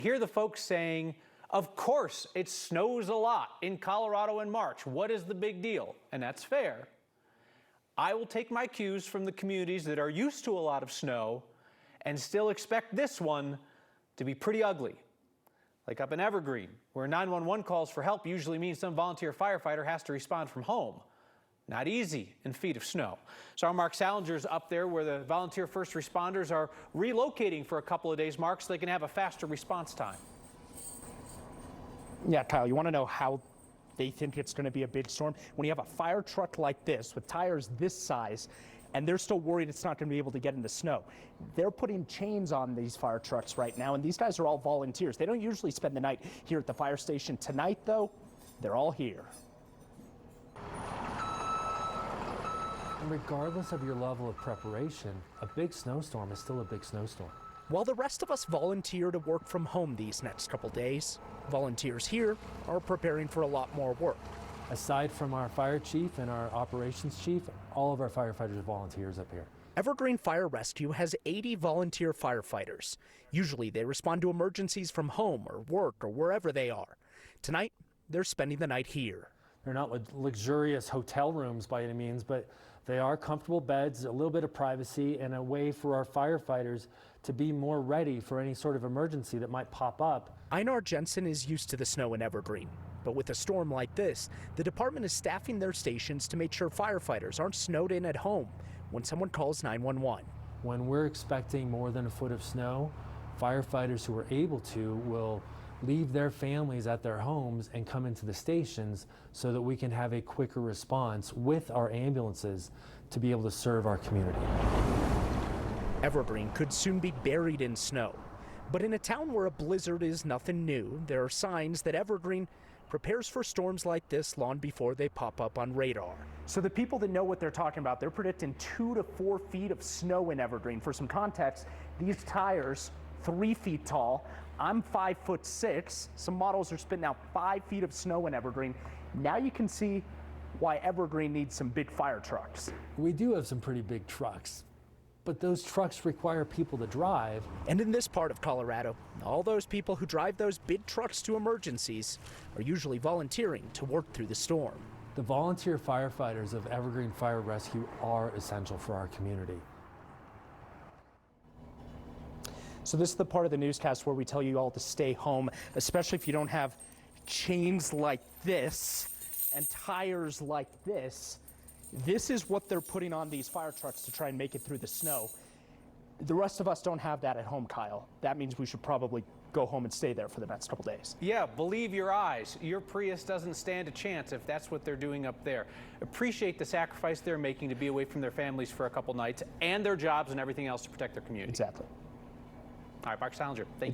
Hear the folks saying, of course it snows a lot in Colorado in March. What is the big deal? And that's fair. I will take my cues from the communities that are used to a lot of snow and still expect this one to be pretty ugly. Like up in Evergreen, where 911 calls for help usually means some volunteer firefighter has to respond from home. Not easy in feet of snow. So our Mark Salinger's up there where the volunteer first responders are relocating for a couple of days, Mark, so they can have a faster response time. Yeah, Kyle, you want to know how they think it's going to be a big storm? When you have a fire truck like this with tires this size, and they're still worried it's not going to be able to get into snow. They're putting chains on these fire trucks right now, and these guys are all volunteers. They don't usually spend the night here at the fire station. Tonight, though, they're all here. And regardless of your level of preparation, a big snowstorm is still a big snowstorm. While the rest of us volunteer to work from home these next couple days, volunteers here are preparing for a lot more work. Aside from our fire chief and our operations chief, all of our firefighters are volunteers up here. Evergreen Fire Rescue has 80 volunteer firefighters. Usually they respond to emergencies from home or work or wherever they are. Tonight, they're spending the night here. They're not luxurious hotel rooms by any means, but they are comfortable beds, a little bit of privacy, and a way for our firefighters to be more ready for any sort of emergency that might pop up. Einar Jensen is used to the snow in Evergreen, but with a storm like this, the department is staffing their stations to make sure firefighters aren't snowed in at home when someone calls 911. When we're expecting more than a foot of snow, firefighters who are able to will leave their families at their homes and come into the stations so that we can have a quicker response with our ambulances to be able to serve our community. Evergreen could soon be buried in snow. But in a town where a blizzard is nothing new, there are signs that Evergreen prepares for storms like this long before they pop up on radar. So the people that know what they're talking about, they're predicting 2 to 4 feet of snow in Evergreen. For some context, these tires, 3 feet tall. I'm 5'6". Some models are spitting out 5 feet of snow in Evergreen. Now you can see why Evergreen needs some big fire trucks. We do have some pretty big trucks, but those trucks require people to drive. And in this part of Colorado, all those people who drive those big trucks to emergencies are usually volunteering to work through the storm. The volunteer firefighters of Evergreen Fire Rescue are essential for our community. So this is the part of the newscast where we tell you all to stay home, especially if you don't have chains like this and tires like this. This is what they're putting on these fire trucks to try and make it through the snow. The rest of us don't have that at home, Kyle. That means we should probably go home and stay there for the next couple days. Yeah, believe your eyes. Your Prius doesn't stand a chance if that's what they're doing up there. Appreciate the sacrifice they're making to be away from their families for a couple nights and their jobs and everything else to protect their community. Exactly. All right, Mark Salinger, thank you.